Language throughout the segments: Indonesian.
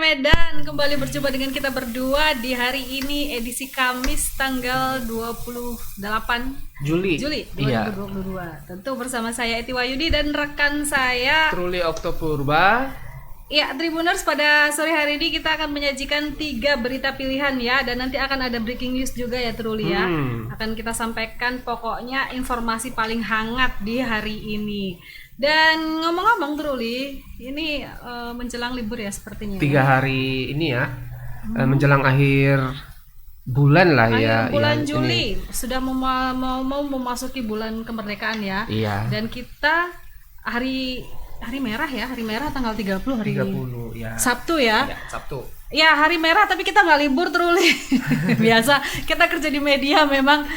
Medan, kembali berjumpa dengan kita berdua di hari ini edisi Kamis tanggal 28 Juli Juli Iya. 2022. Tentu bersama saya Eti Wayudi dan rekan saya Truly Oktopurba. ya, Tribuners, pada sore hari ini kita akan menyajikan 3 berita pilihan ya, dan nanti akan ada breaking news juga ya Truly ya. Akan kita sampaikan pokoknya informasi paling hangat di hari ini. Dan ngomong-ngomong Truly, ini menjelang libur ya sepertinya. 3 hari ini ya, menjelang akhir bulan lah ya. Akhir bulan ya, Juli ini. sudah mau memasuki bulan kemerdekaan ya. Iya. Dan kita hari merah ya, hari merah tanggal 30 hari 30 ya. Sabtu ya. Ya, Sabtu. Ya, hari merah tapi kita nggak libur Truly. Biasa kita kerja di media memang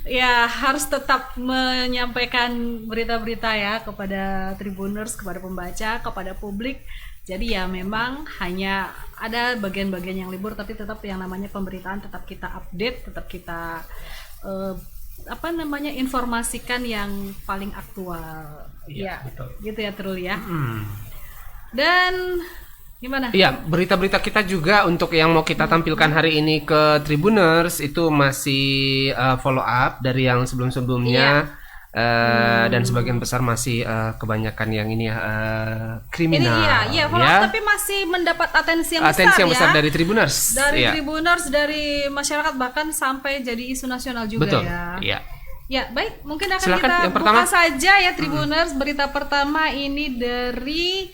ya harus tetap menyampaikan berita-berita ya kepada Tribuners, kepada pembaca, kepada publik. Jadi ya memang hanya ada bagian-bagian yang libur, tapi tetap yang namanya pemberitaan tetap kita update, tetap kita informasikan yang paling aktual. Iya, Ya, betul. gitu ya Truly ya. Dan gimana? Iya, berita-berita kita juga untuk yang mau kita tampilkan hari ini ke Tribuners itu masih follow up dari yang sebelum-sebelumnya. Dan sebagian besar masih kebanyakan yang ini ya kriminal. Ini iya, follow up, tapi masih mendapat atensi yang besar ya. dari Tribuners. Dari Iya. Tribuners, dari masyarakat, bahkan sampai jadi isu nasional juga. Betul. Ya. Iya. Ya, baik, mungkin akan Silakan, kita yang pertama. buka saja ya Tribuners. Berita pertama ini dari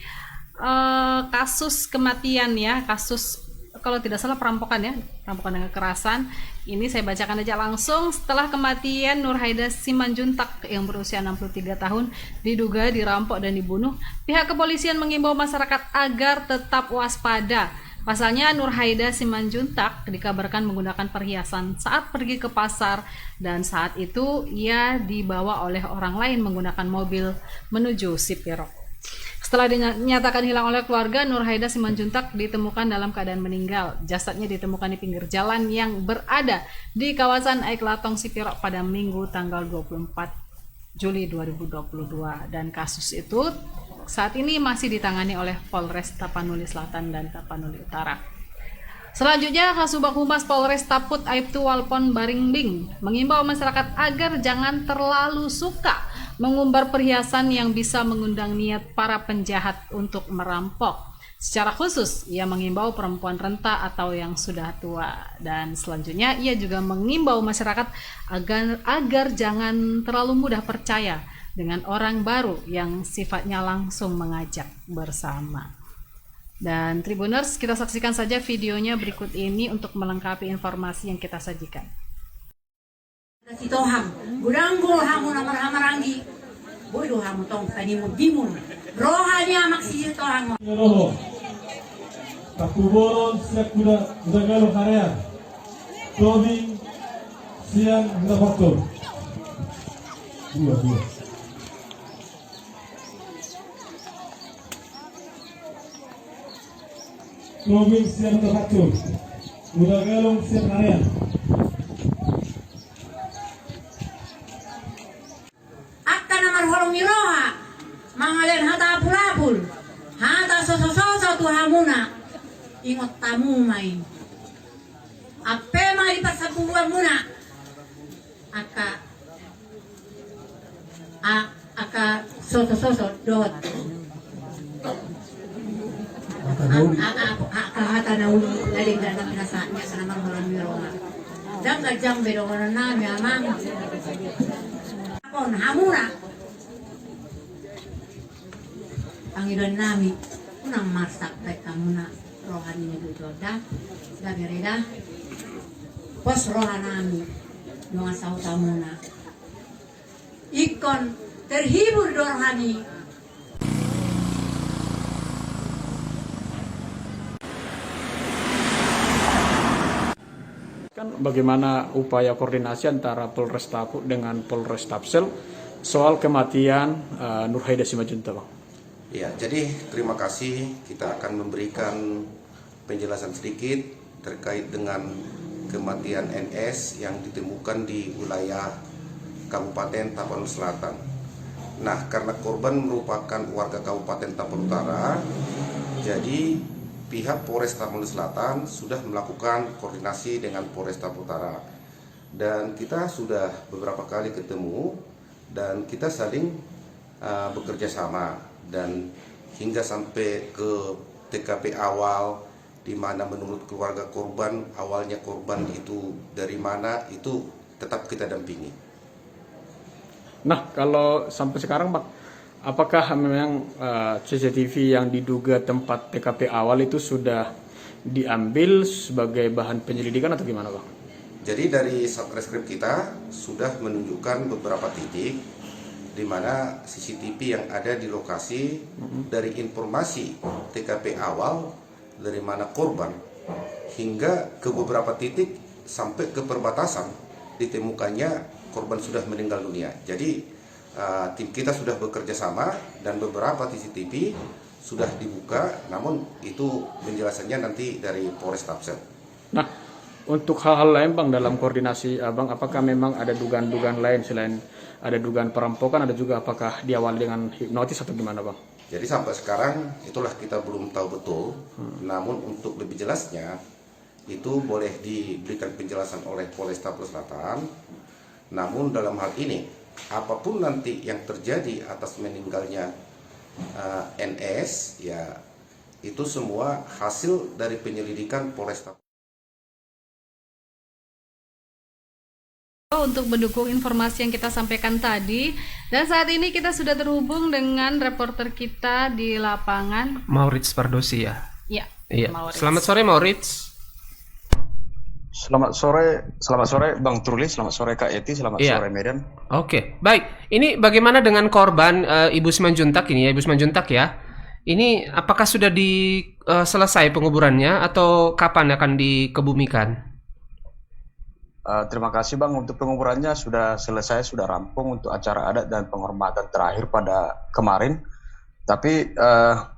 kasus kematian ya, kasus kalau tidak salah perampokan ya, perampokan dengan kekerasan. Ini saya bacakan aja langsung. Setelah kematian Nur Haida Simanjuntak yang berusia 63 tahun diduga dirampok dan dibunuh, pihak kepolisian mengimbau masyarakat agar tetap waspada. Pasalnya Nur Haida Simanjuntak dikabarkan menggunakan perhiasan saat pergi ke pasar, dan saat itu ia dibawa oleh orang lain menggunakan mobil menuju Sipirok. Setelah dinyatakan hilang oleh keluarga, Nur Haida Simanjuntak ditemukan dalam keadaan meninggal. Jasadnya ditemukan di pinggir jalan yang berada di kawasan Aiklatong Sipirok pada Minggu tanggal 24 Juli 2022. Dan kasus itu saat ini masih ditangani oleh Polres Tapanuli Selatan dan Tapanuli Utara. Selanjutnya, Kasubag Humas Polres Taput Aibtu Walpon Baringbing mengimbau masyarakat agar jangan terlalu suka mengumbar perhiasan yang bisa mengundang niat para penjahat untuk merampok. Secara khusus, ia mengimbau perempuan renta atau yang sudah tua. Dan selanjutnya, ia juga mengimbau masyarakat agar jangan terlalu mudah percaya dengan orang baru yang sifatnya langsung mengajak bersama. Dan Tribuners, kita saksikan saja videonya berikut ini untuk melengkapi informasi yang kita sajikan. Si Tohang, gudanggul hamu na marhamaranggi, bodo hamu tong kanimud dimul, rohanya maksi Tohang. Roho, Takuboron siap kuda galo harian, Tobing siang kuda faktor, dua. Tobing siang kuda faktor, kuda galong siap harian. Akka na marholong iroha, mangalen hata pulapul, hata sosososo tu hamuna, ingot tamu main. Ape mai pasabuan muna, aka sosososo dot. Hata na uli daling na pinasanya sa naman marholong iroha. Jang bedoran na amang. Kon hamura Panginoon namin unang marsak kay kamu na rohani ni Budoda dagereda pos rohan namin yung asaw tamu na ikon terhibur rohani. Bagaimana upaya koordinasi antara Polres Taput dengan Polres Tapsel soal kematian Nur Haida Simanjuntak, Bang? Ya, jadi terima kasih. Kita akan memberikan penjelasan sedikit terkait dengan kematian NS yang ditemukan di wilayah Kabupaten Tapanuli Selatan. Nah, karena korban merupakan warga Kabupaten Tapanuli Utara, jadi pihak Polresta Maluku Selatan sudah melakukan koordinasi dengan Polresta Utara, dan kita sudah beberapa kali ketemu dan kita saling bekerja sama, dan hingga sampai ke TKP awal, di mana menurut keluarga korban awalnya korban itu dari mana, itu tetap kita dampingi. Nah, kalau sampai sekarang Bang, apakah memang CCTV yang diduga tempat TKP awal itu sudah diambil sebagai bahan penyelidikan atau gimana Bang? Jadi dari Satreskrim kita sudah menunjukkan beberapa titik di mana CCTV yang ada di lokasi, dari informasi TKP awal dari mana korban hingga ke beberapa titik sampai ke perbatasan ditemukannya korban sudah meninggal dunia. Jadi tim kita sudah bekerja sama dan beberapa CCTV sudah dibuka, namun itu penjelasannya nanti dari Polres Tapsel. Nah, untuk hal-hal lain Bang dalam koordinasi Abang, apakah memang ada dugaan-dugaan lain selain ada dugaan perampokan, ada juga apakah diawali dengan hipnotis atau gimana Bang? Jadi sampai sekarang itulah kita belum tahu betul, namun untuk lebih jelasnya itu boleh diberikan penjelasan oleh Polresta Selatan. Namun dalam hal ini, apapun nanti yang terjadi atas meninggalnya NS, ya itu semua hasil dari penyelidikan Polresta. Untuk mendukung informasi yang kita sampaikan tadi, dan saat ini kita sudah terhubung dengan reporter kita di lapangan, Maurits Pardosi ya. Iya. Maurits. Selamat sore Maurits. Selamat sore Bang Truli, selamat sore Kak Eti, selamat sore Medan. Oke, baik. Ini bagaimana dengan korban Ibu Simanjuntak ini ya, Ibu Simanjuntak ya? Ini apakah sudah selesai penguburannya atau kapan akan dikebumikan? Terima kasih Bang, untuk penguburannya sudah selesai, sudah rampung untuk acara adat dan penghormatan terakhir pada kemarin. Tapi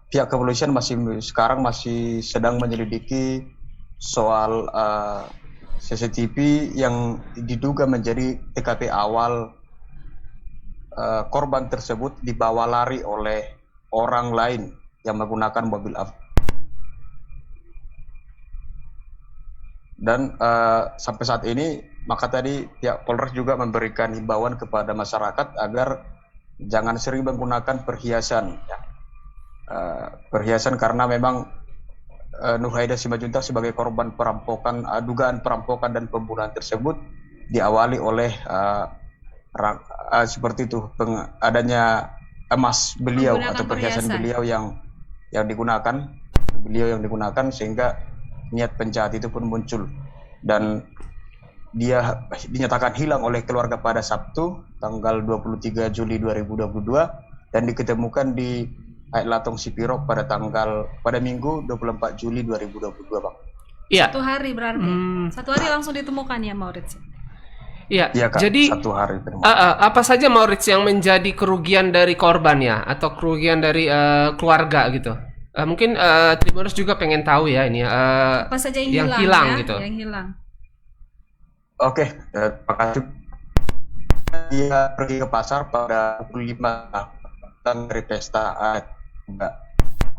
pihak kepolisian sekarang masih sedang menyelidiki soal CCTV yang diduga menjadi TKP awal korban tersebut dibawa lari oleh orang lain yang menggunakan mobil dan sampai saat ini maka tadi pihak Polres juga memberikan himbauan kepada masyarakat agar jangan sering menggunakan perhiasan ya. Perhiasan karena memang Nurhaidah Simanjuntak sebagai korban perampokan, dugaan perampokan dan pembunuhan tersebut diawali oleh seperti itu adanya emas beliau atau perhiasan beliau yang digunakan sehingga niat penjahat itu pun muncul, dan dia dinyatakan hilang oleh keluarga pada Sabtu tanggal 23 Juli 2022 dan diketemukan di Ait Latong Sipirok pada Minggu 24 Juli 2022 Bang. Iya. 1 hari berarti. 1 hari langsung ditemukan ya Maurits. Iya. Iya Kak, jadi 1 hari. apa saja Maurits yang menjadi kerugian dari korban ya, atau kerugian dari keluarga gitu? Mungkin Tribuners juga pengen tahu ya ini Apa saja yang hilang ya, gitu. Yang hilang. Oke, terima kasih. Dia pergi ke pasar pada pukul 5 dari pesta adat.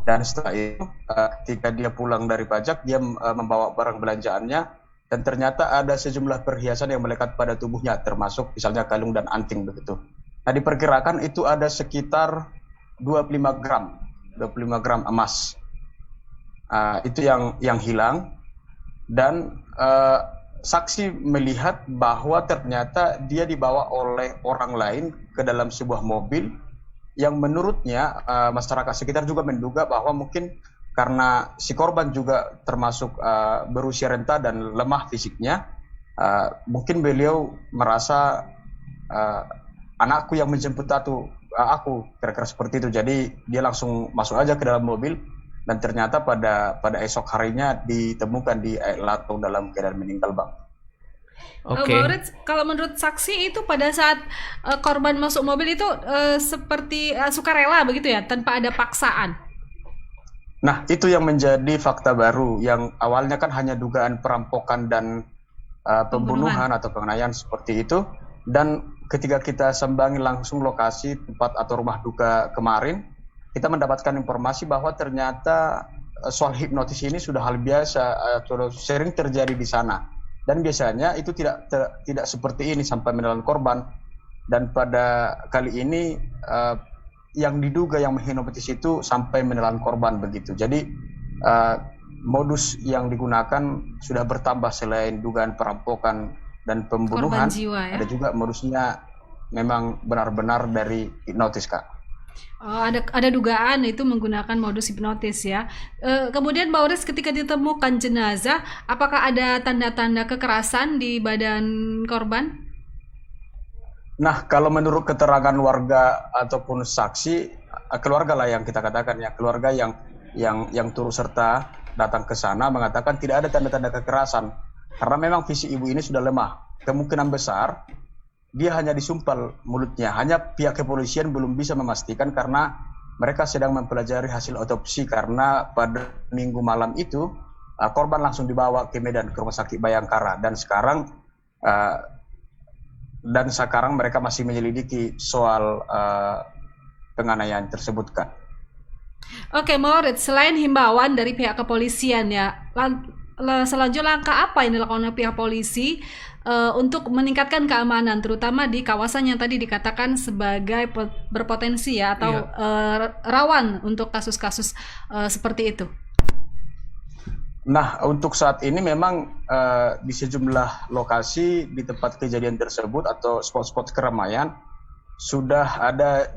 Dan setelah itu ketika dia pulang dari pajak, dia membawa barang belanjaannya dan ternyata ada sejumlah perhiasan yang melekat pada tubuhnya, termasuk misalnya kalung dan anting begitu. Nah, diperkirakan itu ada sekitar 25 gram emas. Itu yang hilang, dan saksi melihat bahwa ternyata dia dibawa oleh orang lain ke dalam sebuah mobil yang menurutnya masyarakat sekitar juga menduga bahwa mungkin karena si korban juga termasuk berusia renta dan lemah fisiknya, mungkin beliau merasa anakku yang menjemput aku, kira-kira seperti itu. Jadi dia langsung masuk aja ke dalam mobil dan ternyata pada esok harinya ditemukan di Ait Latong dalam keadaan meninggal Bang. Oke. Maurits, kalau menurut saksi itu pada saat korban masuk mobil itu seperti sukarela begitu ya, tanpa ada paksaan. Nah, itu yang menjadi fakta baru, yang awalnya kan hanya dugaan perampokan dan pembunuhan atau penganiayaan seperti itu. Dan ketika kita sambangi langsung lokasi tempat atau rumah duka kemarin, kita mendapatkan informasi bahwa ternyata soal hipnotis ini sudah hal biasa, sudah sering terjadi di sana. Dan biasanya itu tidak seperti ini sampai menelan korban. Dan pada kali ini yang diduga yang menghipnotis itu sampai menelan korban begitu. Jadi modus yang digunakan sudah bertambah selain dugaan perampokan dan pembunuhan. Korban jiwa, ya? Ada juga modusnya memang benar-benar dari hipnotis, Kak. Oh, ada dugaan itu menggunakan modus hipnotis ya. Kemudian Maurits, ketika ditemukan jenazah, apakah ada tanda-tanda kekerasan di badan korban? Nah, kalau menurut keterangan warga ataupun saksi, keluarga lah yang kita katakan ya, keluarga yang turut serta datang ke sana mengatakan tidak ada tanda-tanda kekerasan karena memang fisik ibu ini sudah lemah. Kemungkinan besar dia hanya disumpal mulutnya. Hanya pihak kepolisian belum bisa memastikan karena mereka sedang mempelajari hasil otopsi karena pada minggu malam itu korban langsung dibawa ke Medan ke Rumah Sakit Bayangkara dan sekarang mereka masih menyelidiki soal penganiayaan tersebut, Kak. Oke, Maurits, selain himbauan dari pihak kepolisian ya, selanjutnya langkah apa yang dilakukan oleh pihak polisi untuk meningkatkan keamanan, terutama di kawasan yang tadi dikatakan sebagai berpotensi ya atau rawan untuk kasus-kasus seperti itu? Nah, untuk saat ini memang di sejumlah lokasi di tempat kejadian tersebut atau spot-spot keramaian sudah ada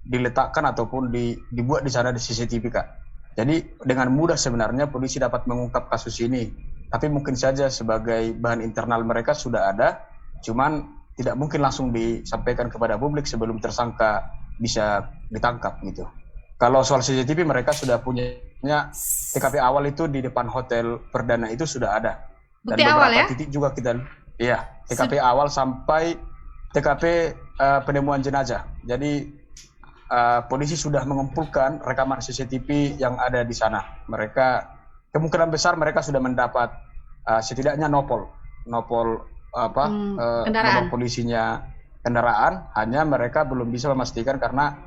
diletakkan ataupun dibuat di sana di CCTV, Kak. Jadi dengan mudah sebenarnya polisi dapat mengungkap kasus ini. Tapi mungkin saja sebagai bahan internal mereka sudah ada, cuman tidak mungkin langsung disampaikan kepada publik sebelum tersangka bisa ditangkap gitu. Kalau soal CCTV mereka sudah punya TKP awal itu di depan hotel Perdana itu sudah ada. Bukti Dan awal beberapa ya? titik juga kita TKP awal sampai TKP penemuan jenazah. Jadi polisi sudah mengumpulkan rekaman CCTV yang ada di sana. Kemungkinan besar mereka sudah mendapat setidaknya nopol kendaraan. nomor polisinya kendaraan, hanya mereka belum bisa memastikan karena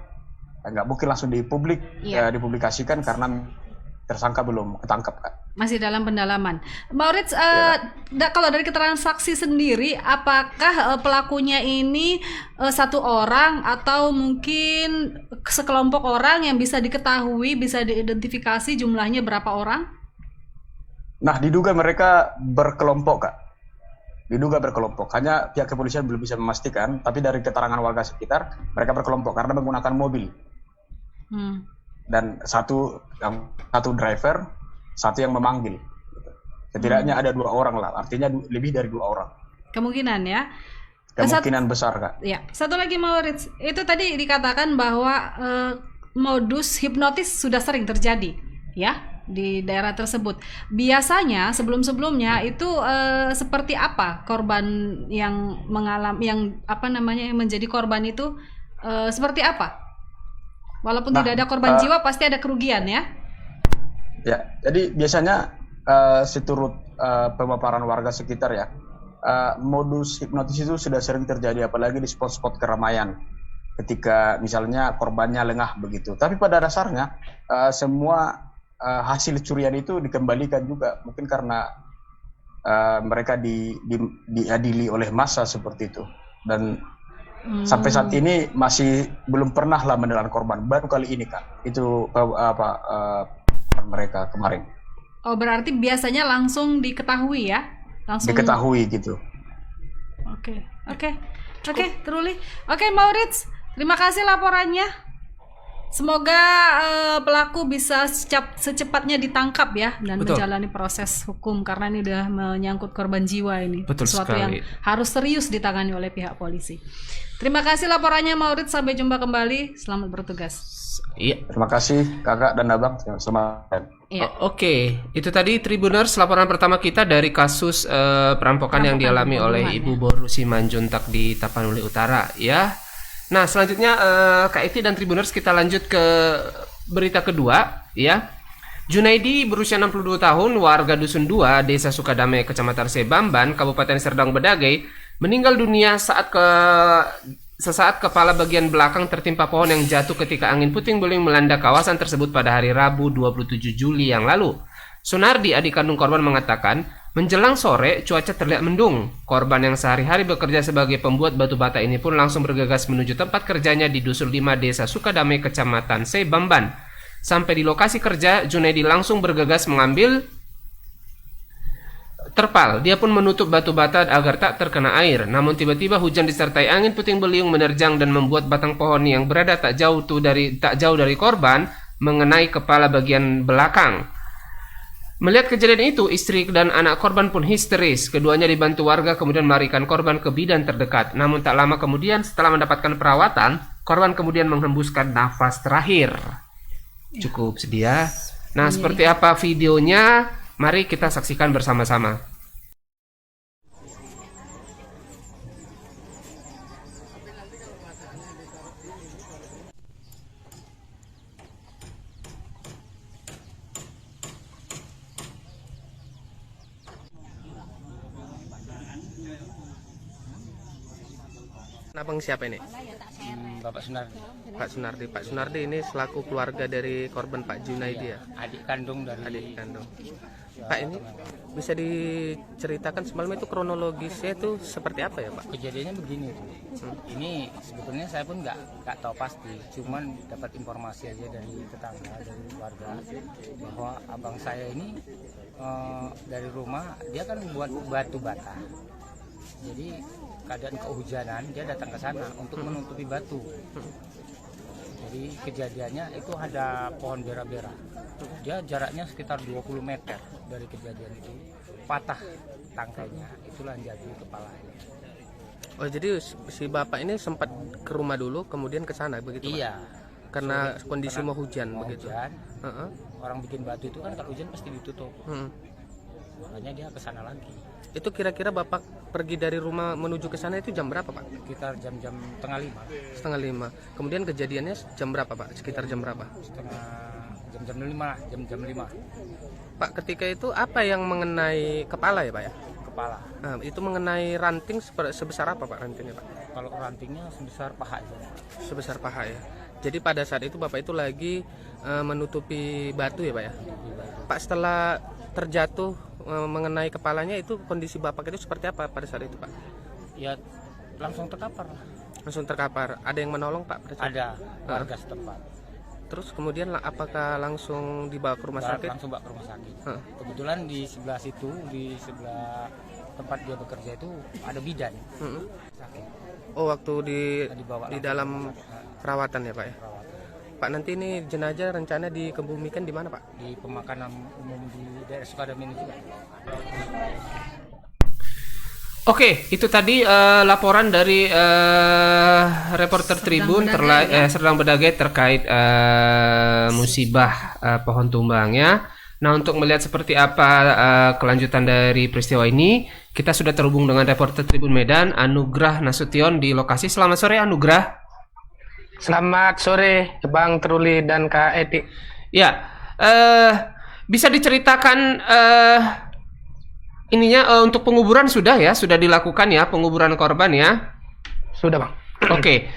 nggak mungkin langsung dipublikasikan karena tersangka belum ketangkap, Kak. Masih dalam pendalaman. Maurits, kalau dari keterangan saksi sendiri, apakah pelakunya ini satu orang atau mungkin sekelompok orang yang bisa diketahui, bisa diidentifikasi jumlahnya berapa orang? Nah, diduga mereka berkelompok, Kak. Diduga berkelompok. Hanya pihak kepolisian belum bisa memastikan, tapi dari keterangan warga sekitar, mereka berkelompok karena menggunakan mobil. Dan satu driver, satu yang memanggil. Setidaknya ada 2 orang lah, artinya lebih dari 2 orang. Kemungkinan ya. Kemungkinan besar, Kak. Ya, satu lagi Maurits, itu tadi dikatakan bahwa modus hipnotis sudah sering terjadi, ya, di daerah tersebut. Biasanya sebelum-sebelumnya itu seperti apa korban yang mengalami, yang menjadi korban itu seperti apa? Walaupun tidak ada korban jiwa, pasti ada kerugian ya? Ya, jadi biasanya seturut pemaparan warga sekitar ya, modus hipnotis itu sudah sering terjadi, apalagi di spot-spot keramaian. Ketika misalnya korbannya lengah begitu. Tapi pada dasarnya semua hasil curian itu dikembalikan juga, mungkin karena mereka diadili oleh massa seperti itu. Dan sampai saat ini masih belum pernah lah menelan korban, baru kali ini, Kak. Itu mereka kemarin. Oh, berarti biasanya langsung diketahui ya? Langsung diketahui gitu. Oke, Truli. Oke, Maurits, terima kasih laporannya. Semoga pelaku bisa secepatnya ditangkap ya dan menjalani proses hukum, karena ini udah menyangkut korban jiwa ini. Betul sesuatu sekali. yang harus serius ditangani oleh pihak polisi. Terima kasih laporannya Maurits, sampai jumpa kembali. Selamat bertugas. Iya. Terima kasih Kakak dan Abang. Selamat. Iya. Oke, itu tadi Tribuners laporan pertama kita dari kasus perampokan yang dialami oleh Ibu Boru Simanjuntak di Tapanuli Utara ya. Nah, selanjutnya Kak Iti dan Tribuners, kita lanjut ke berita kedua ya. Junaidi berusia 62 tahun, warga Dusun 2, Desa Sukadamai, Kecamatan Sebamban, Kabupaten Serdang Bedagai, meninggal dunia saat sesaat kepala bagian belakang tertimpa pohon yang jatuh ketika angin puting beliung melanda kawasan tersebut pada hari Rabu 27 Juli yang lalu. Sunardi, adik kandung korban, mengatakan, menjelang sore cuaca terlihat mendung. Korban yang sehari-hari bekerja sebagai pembuat batu bata ini pun langsung bergegas menuju tempat kerjanya di Dusun 5 Desa Sukadame, Kecamatan Sebamban. Sampai di lokasi kerja, Junaidi langsung bergegas mengambil terpal. Dia pun menutup batu bata agar tak terkena air. Namun tiba-tiba hujan disertai angin puting beliung menerjang dan membuat batang pohon yang berada tak jauh dari korban mengenai kepala bagian belakang. Melihat kejadian itu, istri dan anak korban pun histeris. Keduanya dibantu warga kemudian melarikan korban ke bidan terdekat. Namun tak lama kemudian, setelah mendapatkan perawatan, korban kemudian menghembuskan nafas terakhir. Cukup sedih ya. Nah, seperti apa videonya? Mari kita saksikan bersama-sama. Abang siapa ini? Bapak Sunardi, Pak Sunardi. Pak Sunardi ini selaku keluarga dari korban Pak Junaidi ya? adik kandung dari Adik kandung. Pak, ini bisa diceritakan semalam itu kronologisnya itu seperti apa ya Pak? kejadiannya begini tuh. Ini sebetulnya saya pun nggak tahu pasti, cuman dapat informasi aja dari tetangga, dari warga bahwa abang saya ini dari rumah dia kan buat batu bata. Jadi keadaan kehujanan dia datang ke sana untuk menutupi batu. Jadi kejadiannya itu ada pohon bera-bera. Dia jaraknya sekitar 20 meter dari kejadian itu. Patah tangkainya, itulah yang jadi kepalanya. Oh, jadi si bapak ini sempat ke rumah dulu kemudian ke sana begitu Pak? Iya. Karena kondisi mau hujan begitu. Hujan. Heeh. Orang bikin batu itu kan kalau hujan pasti ditutup. Makanya dia ke sana lagi. Itu kira-kira bapak pergi dari rumah menuju ke sana itu jam berapa Pak? Sekitar jam-jam tengah 5. Setengah 5. Kemudian kejadiannya jam berapa Pak? Sekitar jam berapa? Jam-jam 5. Pak, ketika itu apa yang mengenai kepala ya Pak ya? Kepala. Nah, itu mengenai ranting sebesar apa Pak rantingnya Pak? Kalau rantingnya sebesar paha itu. Sebesar paha ya. Jadi pada saat itu bapak itu lagi menutupi batu ya Pak ya? Pak, setelah terjatuh mengenai kepalanya itu kondisi bapak itu seperti apa pada saat itu Pak? Ya langsung terkapar. Langsung terkapar. Ada yang menolong Pak? Pada saat Ada warga setempat. Terus kemudian apakah langsung dibawa ke rumah sakit? Langsung bawa ke rumah sakit. Kebetulan di sebelah situ, di sebelah tempat dia bekerja itu ada bidan. Sakit. Oh, waktu Dibawa di langsung dalam ke rumah sakit. perawatan ya Pak ya? Perawatan. Pak, nanti ini jenazah rencana dikebumikan di mana Pak? Di pemakanan umum di daerah Sukadame ini juga. Oke, itu tadi laporan dari reporter Tribun Serdang Bedagai terkait musibah pohon tumbang ya. Nah, untuk melihat seperti apa kelanjutan dari peristiwa ini, kita sudah terhubung dengan reporter Tribun Medan Anugrah Nasution di lokasi. Selamat sore Anugrah. Selamat sore Bang Truli dan Kak Eti. Ya, bisa diceritakan untuk penguburan sudah dilakukan ya penguburan korban ya? Sudah Bang. Oke.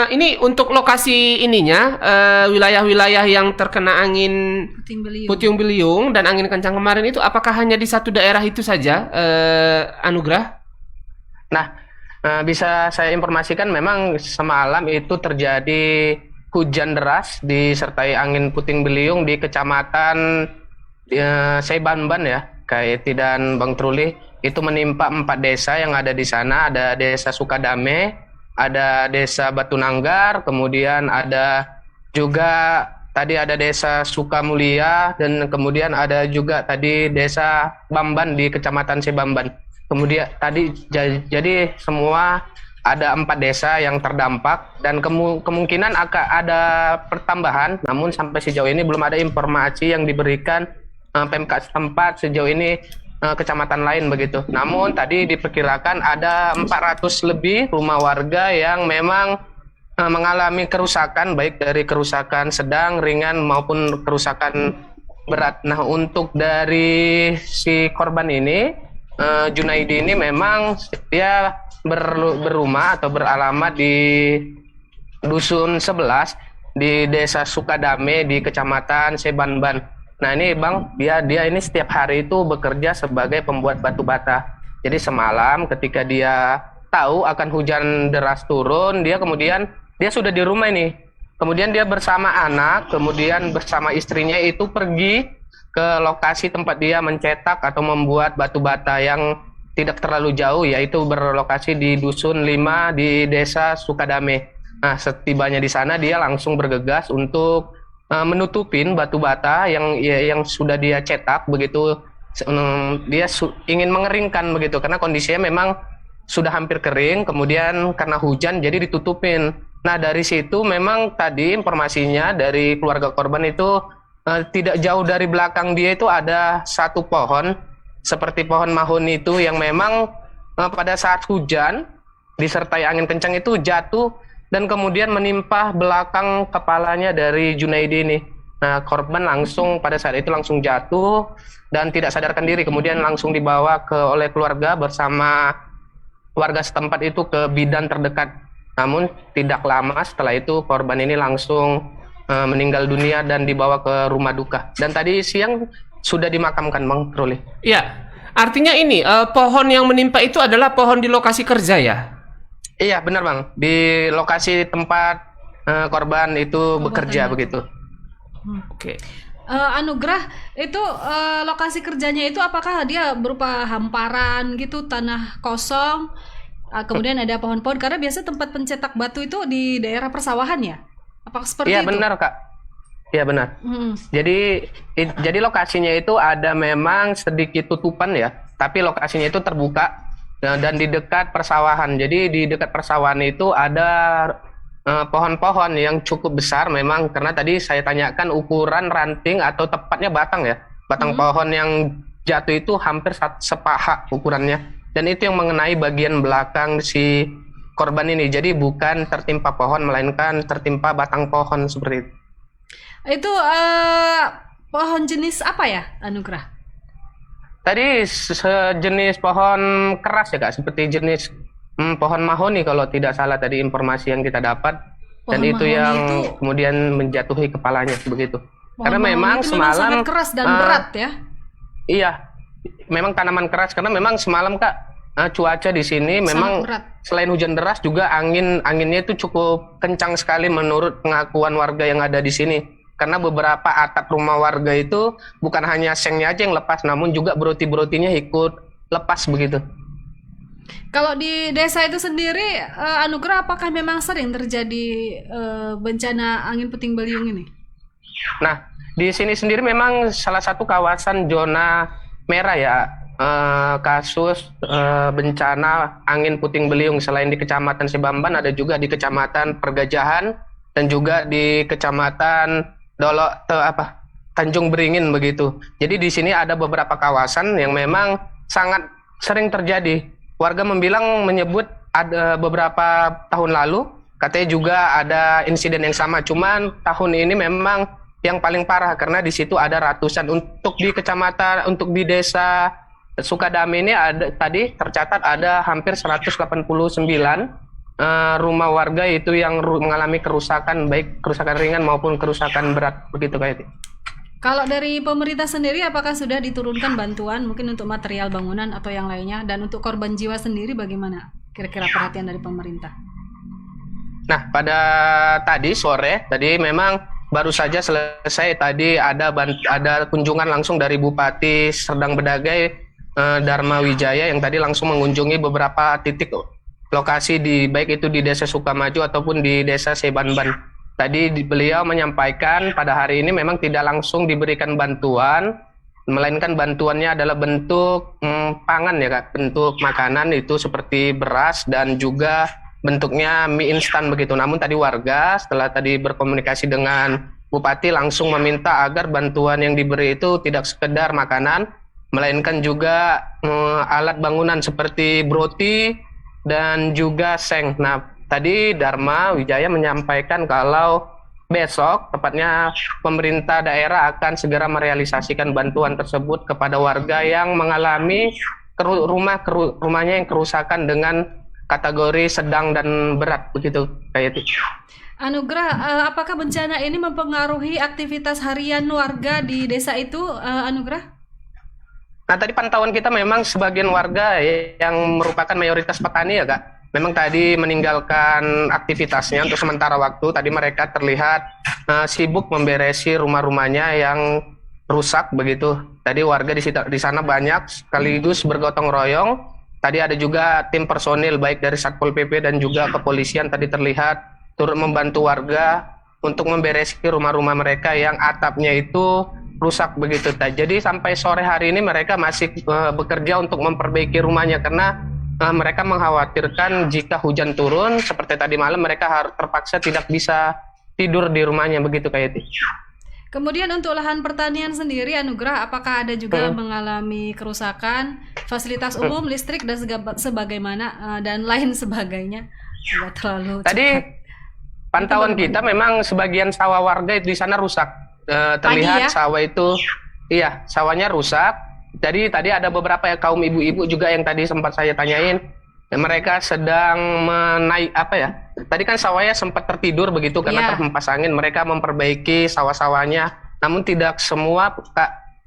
Ini untuk lokasi ininya wilayah-wilayah yang terkena angin puting beliung dan angin kencang kemarin itu apakah hanya di satu daerah itu saja, Anugrah? Nah, bisa saya informasikan memang semalam itu terjadi hujan deras disertai angin puting beliung di Kecamatan Sebamban ya, Kak Eti dan Bang Truli. Itu menimpa 4 desa yang ada di sana. Ada Desa Sukadame, ada Desa Batu Nanggar, kemudian ada juga tadi ada Desa Sukamulia, dan kemudian ada juga tadi Desa Bamban di Kecamatan Sebamban. Kemudian tadi jadi semua ada 4 desa yang terdampak dan kemungkinan akan ada pertambahan, namun sampai sejauh ini belum ada informasi yang diberikan Pemkab setempat sejauh ini kecamatan lain begitu. Namun tadi diperkirakan ada 400 lebih rumah warga yang memang mengalami kerusakan, baik dari kerusakan sedang, ringan maupun kerusakan berat. Nah, untuk dari si korban ini Junaidi ini memang dia berumah atau beralamat di Dusun 11 di Desa Sukadame di Kecamatan Sebanban. Nah ini Bang, dia ini setiap hari itu bekerja sebagai pembuat batu bata. Jadi semalam ketika dia tahu akan hujan deras turun, dia sudah di rumah ini. Kemudian dia bersama anak, kemudian bersama istrinya itu pergi ke lokasi tempat dia mencetak atau membuat batu bata yang tidak terlalu jauh, yaitu berlokasi di Dusun 5 di Desa Sukadame. Nah, setibanya di sana dia langsung bergegas untuk menutupin batu bata yang sudah dia cetak begitu. Dia ingin mengeringkan begitu karena kondisinya memang sudah hampir kering, kemudian karena hujan jadi ditutupin. Nah, dari situ memang tadi informasinya dari keluarga korban itu tidak jauh dari belakang dia itu ada satu pohon seperti pohon mahoni itu yang memang pada saat hujan disertai angin kencang itu jatuh dan kemudian menimpa belakang kepalanya dari Junaidi ini. Nah, korban langsung pada saat itu langsung jatuh dan tidak sadarkan diri, kemudian langsung dibawa oleh keluarga bersama warga setempat itu ke bidan terdekat. Namun tidak lama setelah itu korban ini langsung meninggal dunia dan dibawa ke rumah duka. Dan tadi siang sudah dimakamkan, Bang Ruli. Iya, artinya ini pohon yang menimpa itu adalah pohon di lokasi kerja ya? Iya benar Bang, di lokasi tempat korban itu bekerja begitu. Oke. Anugrah itu lokasi kerjanya itu apakah dia berupa hamparan gitu, tanah kosong, kemudian ada pohon-pohon, karena biasa tempat pencetak batu itu di daerah persawahan ya? Apakah seperti itu? Iya benar Kak. Iya benar. Jadi lokasinya itu ada memang sedikit tutupan ya, tapi lokasinya itu terbuka dan di dekat persawahan. Jadi di dekat persawahan itu ada pohon-pohon yang cukup besar memang, karena tadi saya tanyakan ukuran ranting atau tepatnya batang ya. Batang pohon yang jatuh itu hampir sepaha ukurannya. Dan itu yang mengenai bagian belakang si korban ini. Jadi bukan tertimpa pohon melainkan tertimpa batang pohon seperti itu. Itu pohon jenis apa ya, Anugrah? Tadi sejenis pohon keras ya Kak, seperti jenis pohon mahoni kalau tidak salah tadi informasi yang kita dapat. Dan itu yang kemudian menjatuhi kepalanya begitu. Karena memang semalam sangat keras dan berat ya. Iya, memang tanaman keras karena memang semalam Kak cuaca di sini memang selain hujan deras juga anginnya itu cukup kencang sekali menurut pengakuan warga yang ada di sini. Karena beberapa atap rumah warga itu bukan hanya sengnya aja yang lepas, namun juga broti-brotinya ikut lepas begitu. Kalau di desa itu sendiri, Anugrah, apakah memang sering terjadi bencana angin puting beliung ini? Nah, di sini sendiri memang salah satu kawasan zona merah ya, kasus bencana angin puting beliung. Selain di Kecamatan Sebamban, ada juga di Kecamatan Pergajahan dan juga di Kecamatan Tanjung Beringin begitu. Jadi di sini ada beberapa kawasan yang memang sangat sering terjadi. Warga menyebut ada beberapa tahun lalu katanya juga ada insiden yang sama, cuman tahun ini memang yang paling parah karena di situ ada ratusan. Untuk di kecamatan, untuk di Desa Sukadame ini ada tadi tercatat ada hampir 189 rumah warga itu yang mengalami kerusakan, baik kerusakan ringan maupun kerusakan berat begitu kayak itu. Kalau dari pemerintah sendiri apakah sudah diturunkan bantuan mungkin untuk material bangunan atau yang lainnya, dan untuk korban jiwa sendiri bagaimana kira-kira perhatian dari pemerintah? Nah, pada tadi sore tadi memang baru saja selesai tadi ada kunjungan langsung dari Bupati Serdang Bedagai Dharma Wijaya yang tadi langsung mengunjungi beberapa titik lokasi baik itu di Desa Sukamaju ataupun di Desa Sebanban. Tadi beliau menyampaikan pada hari ini memang tidak langsung diberikan bantuan, melainkan bantuannya adalah bentuk pangan ya Kak, bentuk makanan itu seperti beras dan juga bentuknya mie instan begitu. Namun tadi warga setelah tadi berkomunikasi dengan Bupati langsung meminta agar bantuan yang diberi itu tidak sekedar makanan, melainkan juga alat bangunan seperti broti dan juga seng. Nah, tadi Dharma Wijaya menyampaikan kalau besok tepatnya pemerintah daerah akan segera merealisasikan bantuan tersebut kepada warga yang mengalami rumahnya yang kerusakan dengan kategori sedang dan berat begitu kayak itu. Anugrah, apakah bencana ini mempengaruhi aktivitas harian warga di desa itu, Anugrah? Nah, tadi pantauan kita memang sebagian warga yang merupakan mayoritas petani ya Kak, memang tadi meninggalkan aktivitasnya untuk sementara waktu. Tadi mereka terlihat sibuk memberesi rumah-rumahnya yang rusak begitu. Tadi warga di sana banyak sekaligus bergotong royong. Tadi ada juga tim personil baik dari Satpol PP dan juga kepolisian tadi terlihat turut membantu warga untuk memberesi rumah-rumah mereka yang atapnya itu rusak begitu. Jadi sampai sore hari ini mereka masih bekerja untuk memperbaiki rumahnya karena mereka mengkhawatirkan jika hujan turun seperti tadi malam mereka harus terpaksa tidak bisa tidur di rumahnya begitu kayak itu. Kemudian untuk lahan pertanian sendiri, Anugrah, apakah ada juga mengalami kerusakan, fasilitas umum, listrik dan sebagaimana dan lain sebagainya? Tidak terlalu tadi cepat. Pantauan kita memang sebagian sawah warga di sana rusak. Terlihat sawah itu, iya, sawahnya rusak. Jadi tadi ada beberapa kaum ibu-ibu juga yang tadi sempat saya tanyain. Mereka sedang menaik Tadi kan sawahnya sempat tertidur begitu karena terhempas angin. Mereka memperbaiki sawah-sawahnya. Namun tidak semua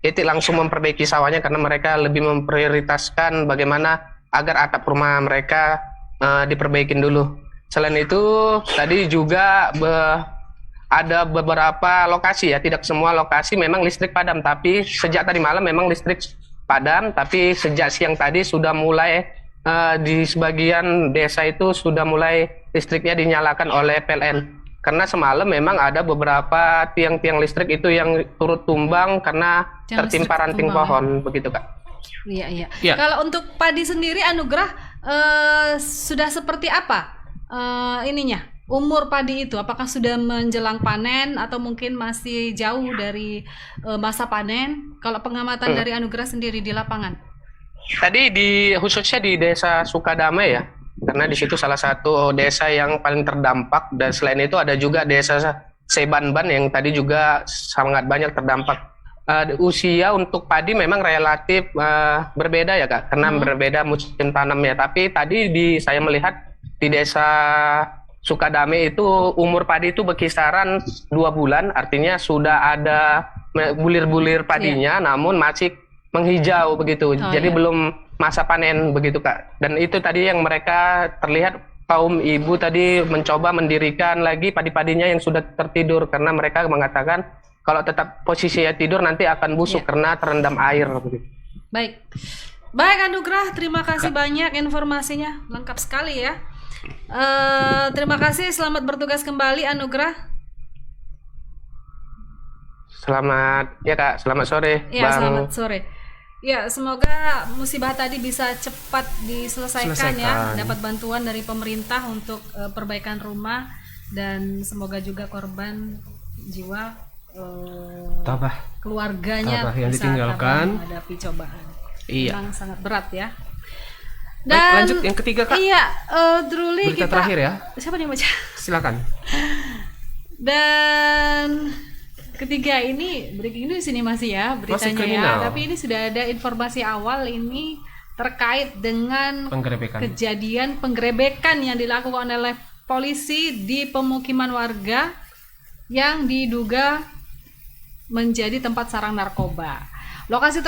Iti langsung memperbaiki sawahnya karena mereka lebih memprioritaskan bagaimana agar atap rumah mereka diperbaikin dulu. Selain itu, tadi juga ada beberapa lokasi ya, tidak semua lokasi memang listrik padam, tapi sejak tadi malam memang listrik padam, tapi sejak siang tadi sudah mulai di sebagian desa itu sudah mulai listriknya dinyalakan oleh PLN. Karena semalam memang ada beberapa tiang-tiang listrik itu yang turut tumbang karena tertimpa ranting pohon, begitu Kak. Iya. Kalau untuk padi sendiri, Anugrah, sudah seperti apa? Umur padi itu apakah sudah menjelang panen atau mungkin masih jauh dari masa panen? Kalau pengamatan dari Anugrah sendiri di lapangan? Tadi khususnya di desa Sukadamai ya, karena di situ salah satu desa yang paling terdampak, dan selain itu ada juga desa Sebanban yang tadi juga sangat banyak terdampak. Usia untuk padi memang relatif berbeda ya Kak, karena berbeda musim tanamnya. Tapi tadi saya melihat di desa Sukadame itu umur padi itu berkisaran 2 bulan, artinya sudah ada bulir-bulir padinya, namun masih menghijau begitu. Jadi belum masa panen begitu Kak. Dan itu tadi yang mereka terlihat kaum ibu tadi mencoba mendirikan lagi padi-padinya yang sudah tertidur karena mereka mengatakan kalau tetap posisinya tidur nanti akan busuk karena terendam air begitu. Baik Anugrah, terima kasih banyak informasinya, lengkap sekali ya. Terima kasih, selamat bertugas kembali Anugrah. Selamat ya Kak, selamat sore ya, Bang. Selamat sore. Ya, semoga musibah tadi bisa cepat diselesaikan ya, dapat bantuan dari pemerintah untuk perbaikan rumah, dan semoga juga korban jiwa keluarganya yang bisa ditinggalkan menghadapi cobaan. Memang sangat berat ya. Dan baik, lanjut yang ketiga Kak. Iya, Druli, berita terakhir ya. Siapa nih baca? Silakan. Dan ketiga ini breaking news ini masih ya beritanya ya. Tapi ini sudah ada informasi awal ini terkait dengan kejadian penggerebekan yang dilakukan oleh polisi di pemukiman warga yang diduga menjadi tempat sarang narkoba. Lokasi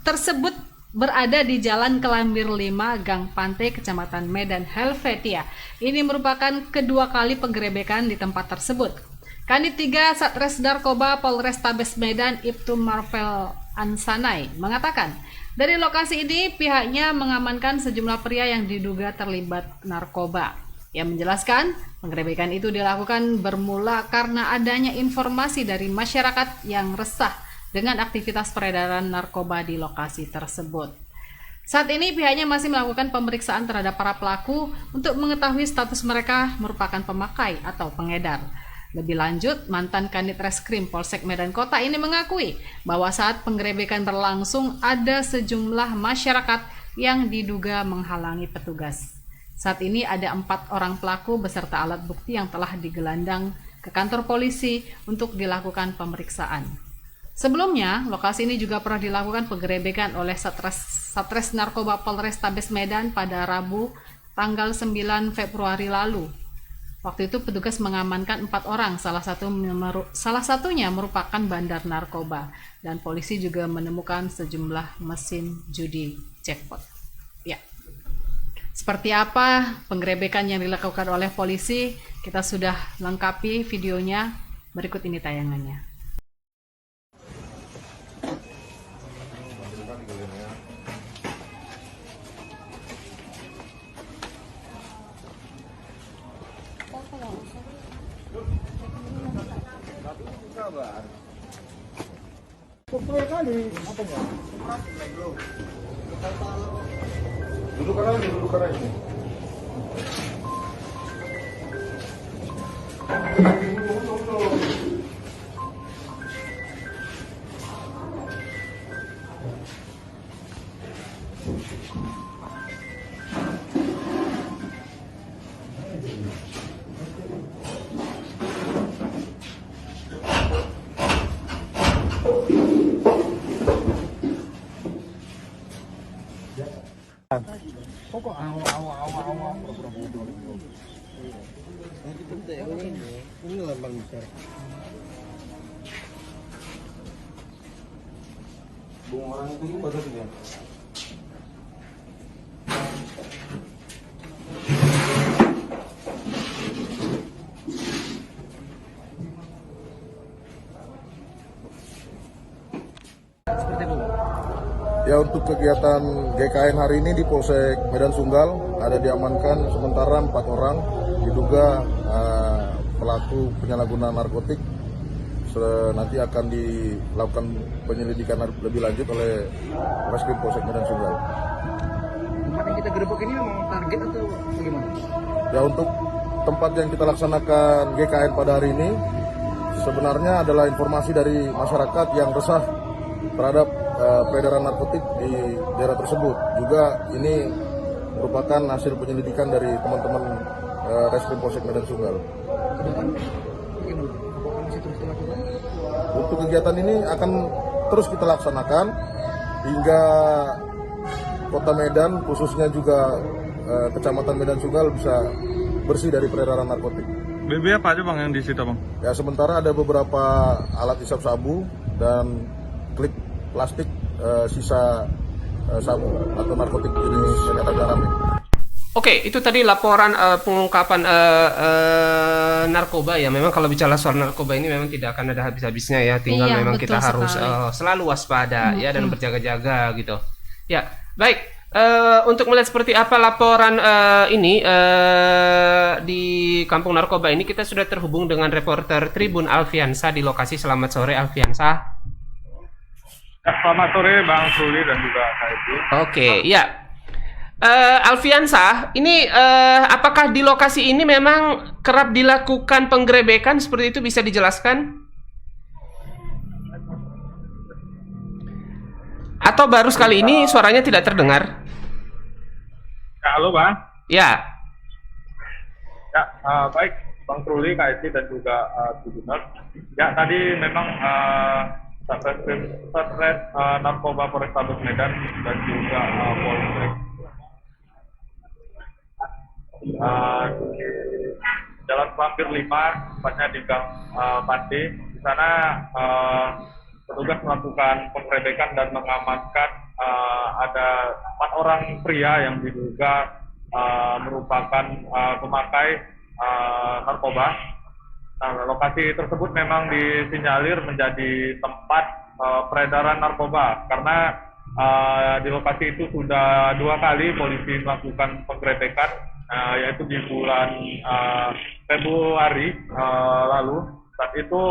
tersebut berada di Jalan Kelambir 5, Gang Pantai, Kecamatan Medan, Helvetia. Ini merupakan kedua kali penggerebekan di tempat tersebut. Kanit 3 Satres Narkoba Polrestabes Medan Ibtu Marvel Ansanai mengatakan, dari lokasi ini pihaknya mengamankan sejumlah pria yang diduga terlibat narkoba. Ia menjelaskan, penggerebekan itu dilakukan bermula karena adanya informasi dari masyarakat yang resah dengan aktivitas peredaran narkoba di lokasi tersebut. Saat ini pihaknya masih melakukan pemeriksaan terhadap para pelaku untuk mengetahui status mereka merupakan pemakai atau pengedar. Lebih lanjut, mantan Kanit Reskrim Polsek Medan Kota ini mengakui bahwa saat penggerebekan berlangsung ada sejumlah masyarakat yang diduga menghalangi petugas. Saat ini ada 4 orang pelaku beserta alat bukti yang telah digelandang ke kantor polisi untuk dilakukan pemeriksaan. Sebelumnya, lokasi ini juga pernah dilakukan penggerebekan oleh Satres Narkoba Polrestabes Medan pada Rabu tanggal 9 Februari lalu. Waktu itu petugas mengamankan 4 orang, salah satunya merupakan bandar narkoba, dan polisi juga menemukan sejumlah mesin judi jackpot. Ya, seperti apa penggerebekan yang dilakukan oleh polisi, kita sudah lengkapi videonya, berikut ini tayangannya. Ya, untuk kegiatan GKN hari ini di Polsek Medan Sunggal ada diamankan sementara 4 orang diduga pelaku penyalahgunaan narkotik. Nanti akan dilakukan penyelidikan lebih lanjut oleh Reskrim Polsek Medan Sunggal. Tempat yang kita gerebek ini memang target atau bagaimana? Ya, untuk tempat yang kita laksanakan GKN pada hari ini sebenarnya adalah informasi dari masyarakat yang resah terhadap peredaran narkotik di daerah tersebut. Juga ini merupakan hasil penyelidikan dari teman-teman Reskrim Polsek Medan Sunggal. Untuk kegiatan ini akan terus kita laksanakan hingga Kota Medan, khususnya juga Kecamatan Medan Sunggal bisa bersih dari peredaran narkotik. BB apa aja Bang yang disita Bang? Ya, sementara ada beberapa alat hisap sabu dan klip plastik sisa sabu atau narkotik jenis metadatamin. Oke, itu tadi laporan pengungkapan narkoba ya. Memang kalau bicara soal narkoba ini memang tidak akan ada habis-habisnya ya. Tinggal Iya, memang kita betul harus sekali. selalu waspada ya dan berjaga-jaga gitu. Ya, baik. Untuk melihat seperti apa laporan ini di Kampung Narkoba ini, kita sudah terhubung dengan reporter Tribun Alfiansa di lokasi. Selamat sore Alfiansa. Selamat sore Bang Truli dan juga Kak Ibu. Oke, ya. Alfiansa, ini apakah di lokasi ini memang kerap dilakukan penggerebekan seperti itu, bisa dijelaskan? Atau baru sekali ini suaranya tidak terdengar? Ya, halo Bang. Ya. Ya, baik Bang Truli, Kak Ibu dan juga Tribuners. Ya, tadi memang Satreskrim Narkoba Polrestabes Medan dan juga Polsek Jalan Pelampir 5, tepatnya di Gang Pati. Di sana petugas melakukan penggerebekan dan mengamankan ada 4 orang pria yang diduga merupakan pemakai narkoba. Nah, lokasi tersebut memang disinyalir menjadi tempat peredaran narkoba karena di lokasi itu sudah 2 kali polisi melakukan penggerebekan, yaitu di bulan Februari lalu. Saat itu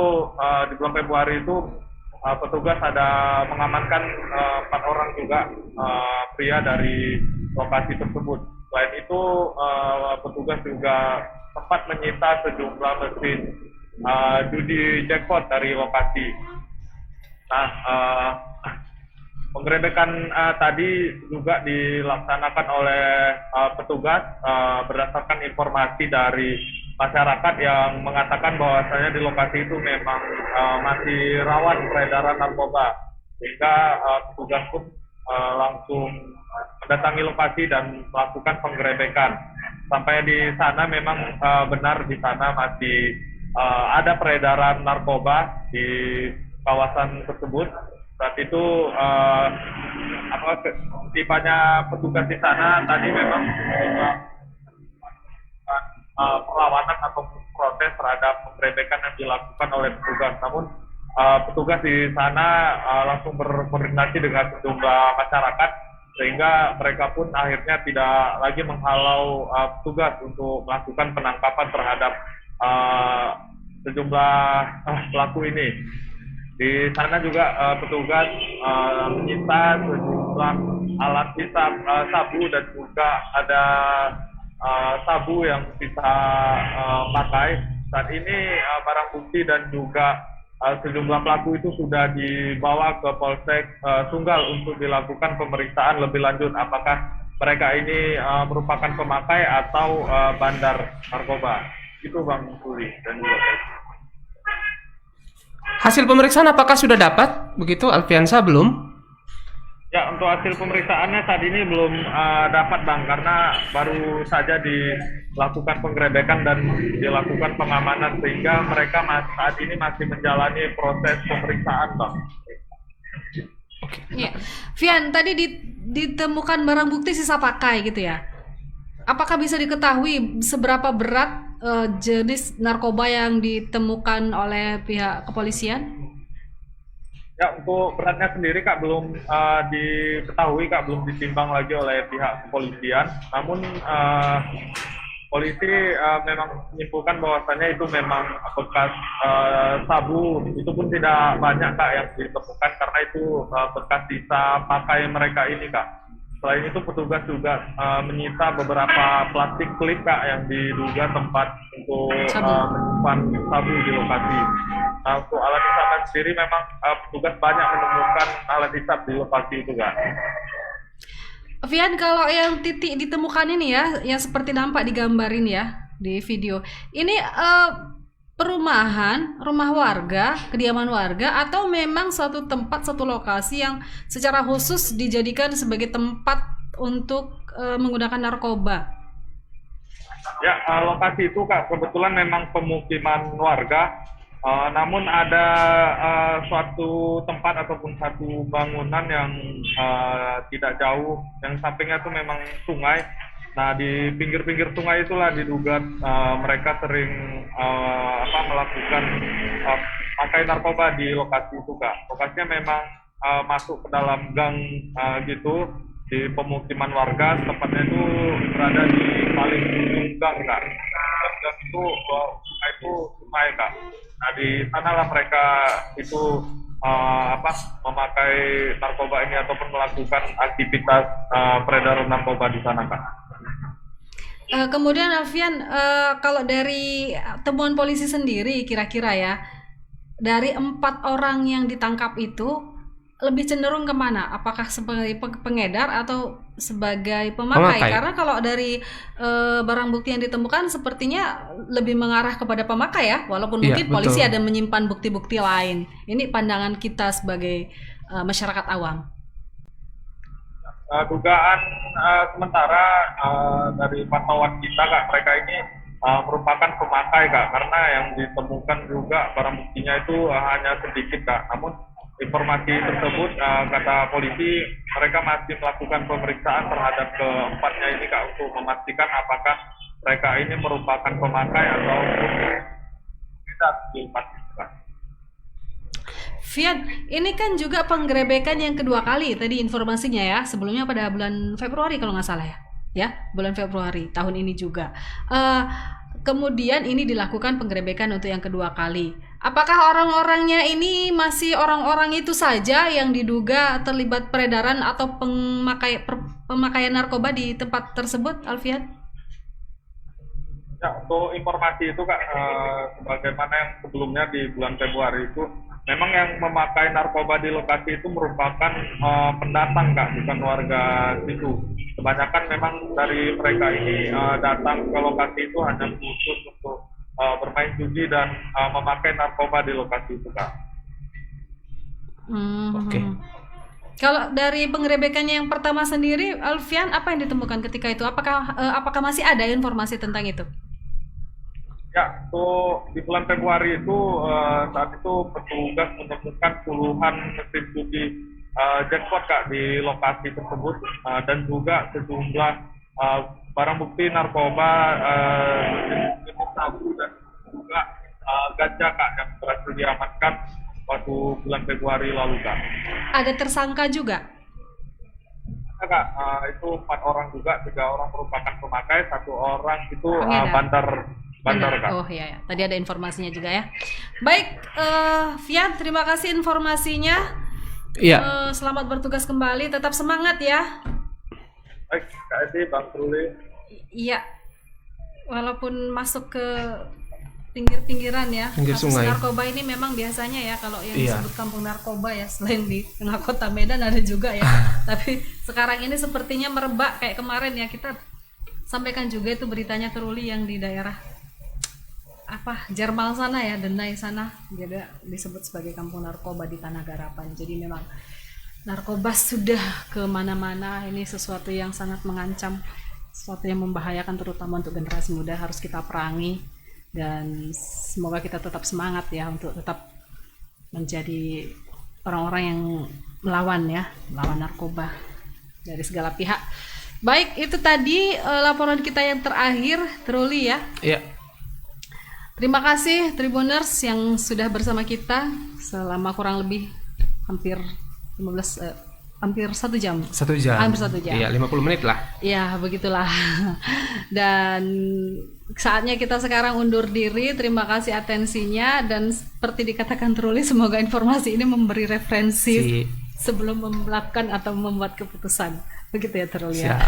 di bulan Februari itu petugas ada mengamankan 4 orang juga pria dari lokasi tersebut. Selain itu petugas juga sempat menyita sejumlah mesin judi jackpot dari lokasi. Nah, penggerebekan tadi juga dilaksanakan oleh petugas berdasarkan informasi dari masyarakat yang mengatakan bahwasanya di lokasi itu memang masih rawan peredaran narkoba, sehingga petugas pun langsung mendatangi lokasi dan melakukan penggerebekan. Sampai di sana memang benar di sana masih ada peredaran narkoba di kawasan tersebut. Saat itu tibanya petugas di sana tadi memang perlawanan atau protes terhadap penggerebekan yang dilakukan oleh petugas. Namun petugas di sana langsung berkoordinasi dengan sejumlah masyarakat sehingga mereka pun akhirnya tidak lagi menghalau petugas untuk melakukan penangkapan terhadap sejumlah pelaku ini. Di sana juga petugas menyita sejumlah alat hisap sabu dan juga ada sabu yang bisa pakai. Saat ini barang bukti dan juga sejumlah pelaku itu sudah dibawa ke Polsek Sunggal untuk dilakukan pemeriksaan lebih lanjut apakah mereka ini merupakan pemakai atau bandar narkoba. Itu Bang Suli dan juga Hasil pemeriksaan apakah sudah dapat? Begitu Alfiansa belum? Ya, untuk hasil pemeriksaannya saat ini belum dapat Bang, karena baru saja dilakukan penggerebekan dan dilakukan pengamanan sehingga mereka saat ini masih menjalani proses pemeriksaan Bang. Ya, Vian, tadi ditemukan barang bukti sisa pakai gitu ya. Apakah bisa diketahui seberapa berat jenis narkoba yang ditemukan oleh pihak kepolisian? Ya, untuk beratnya sendiri Kak belum diketahui Kak, belum ditimbang lagi oleh pihak kepolisian. Namun polisi memang menyimpulkan bahwasannya itu memang bekas sabu, itu pun tidak banyak Kak yang ditemukan karena itu bekas sisa pakai mereka ini Kak. Selain itu petugas juga menyita beberapa plastik klip Kak yang diduga tempat untuk menyimpan sabu di lokasi. Nah, untuk alat hisap sendiri memang petugas banyak menemukan alat hisap di lokasi itu Kak. Vian, kalau yang titik ditemukan ini ya, yang seperti nampak digambarin ya di video, ini perumahan, rumah warga, kediaman warga, atau memang suatu tempat, satu lokasi yang secara khusus dijadikan sebagai tempat untuk menggunakan narkoba? Ya, lokasi itu Kak kebetulan memang pemukiman warga, namun ada suatu tempat ataupun satu bangunan yang tidak jauh, yang sampingnya itu memang sungai. Nah, di pinggir-pinggir sungai itulah diduga mereka sering melakukan pakai narkoba di lokasi itu Kak. Lokasinya memang masuk ke dalam gang gitu di pemukiman warga, tempatnya itu berada di paling ujung gang Kak. Dan itu sungai Kak. Nah, di sanalah mereka itu memakai narkoba ini ataupun melakukan aktivitas peredaran narkoba di sana Kak. Kemudian Alfian, kalau dari temuan polisi sendiri kira-kira ya, dari 4 orang yang ditangkap itu lebih cenderung kemana? Apakah sebagai pengedar atau sebagai pemakai? Karena kalau dari barang bukti yang ditemukan sepertinya lebih mengarah kepada pemakai ya, walaupun mungkin polisi ada menyimpan bukti-bukti lain. Ini pandangan kita sebagai masyarakat awam. Dugaan sementara dari pantauan kita Kak, mereka ini merupakan pemakai Kak, karena yang ditemukan juga barang buktinya itu hanya sedikit Kak. Namun informasi tersebut kata polisi mereka masih melakukan pemeriksaan terhadap keempatnya ini Kak untuk memastikan apakah mereka ini merupakan pemakai atau tidak dipastikan. Vian, ini kan juga penggerebekan yang kedua kali tadi informasinya ya, sebelumnya pada bulan Februari kalau nggak salah ya, bulan Februari tahun ini juga. Kemudian ini dilakukan penggerebekan untuk yang kedua kali. Apakah orang-orangnya ini masih orang-orang itu saja yang diduga terlibat peredaran atau pemakaian narkoba di tempat tersebut, Alfian? Ya, untuk informasi itu Kak, sebagaimana yang sebelumnya di bulan Februari itu, memang yang memakai narkoba di lokasi itu merupakan pendatang Kak, bukan warga situ. Kebanyakan memang dari mereka ini datang ke lokasi itu hanya khusus untuk bermain judi dan memakai narkoba di lokasi itu Kak. Oke. Kalau dari penggerebekannya yang pertama sendiri, Alfian, apa yang ditemukan ketika itu? Apakah masih ada informasi tentang itu? Ya, di bulan Februari itu saat itu petugas menemukan puluhan mesin judi jackpot Kak di lokasi tersebut dan juga sejumlah barang bukti narkoba, jenis sabu dan juga ganja Kak yang berhasil diamankan waktu bulan Februari lalu Kak. Ada tersangka juga? Ada Kak, itu 4 orang juga, 3 orang merupakan pemakai, 1 orang itu Pengedar. bandar Kak. Oh iya, ya. Tadi ada informasinya juga ya. Baik, Fian, terima kasih informasinya. Iya. Selamat bertugas kembali, tetap semangat ya. Baik, Kak Edi, Bang Truli. Iya, walaupun masuk ke pinggir-pinggiran ya, Pinggir kasus sungai. narkoba ini memang biasanya ya kalau yang Iya. disebut kampung narkoba ya, selain di tengah kota Medan ada juga ya. Tapi sekarang ini sepertinya merebak kayak kemarin ya, kita sampaikan juga itu beritanya Truli yang di daerah Jerman sana ya, Denai sana, jadi disebut sebagai kampung narkoba di Tanah Garapan. Jadi memang narkoba sudah kemana-mana. Ini sesuatu yang sangat mengancam, sesuatu yang membahayakan terutama untuk generasi muda, harus kita perangi. Dan semoga kita tetap semangat ya untuk tetap menjadi orang-orang yang melawan narkoba dari segala pihak. Baik, itu tadi laporan kita yang terakhir, Truli ya. Iya. Terima kasih Tribuners yang sudah bersama kita selama kurang lebih hampir 1 jam. 1 jam. Hampir 1 jam. Iya, 50 menit lah. Ya, begitulah. Dan saatnya kita sekarang undur diri. Terima kasih atensinya, dan seperti dikatakan Truli, semoga informasi ini memberi referensi sebelum melakukan atau membuat keputusan. Begitu ya Truli ya.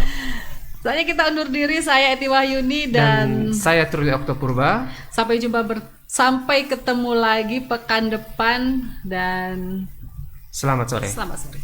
Saatnya kita undur diri. Saya Eti Wahyuni dan saya Truli Oktopurba. Sampai ketemu lagi pekan depan, dan selamat sore. Selamat sore.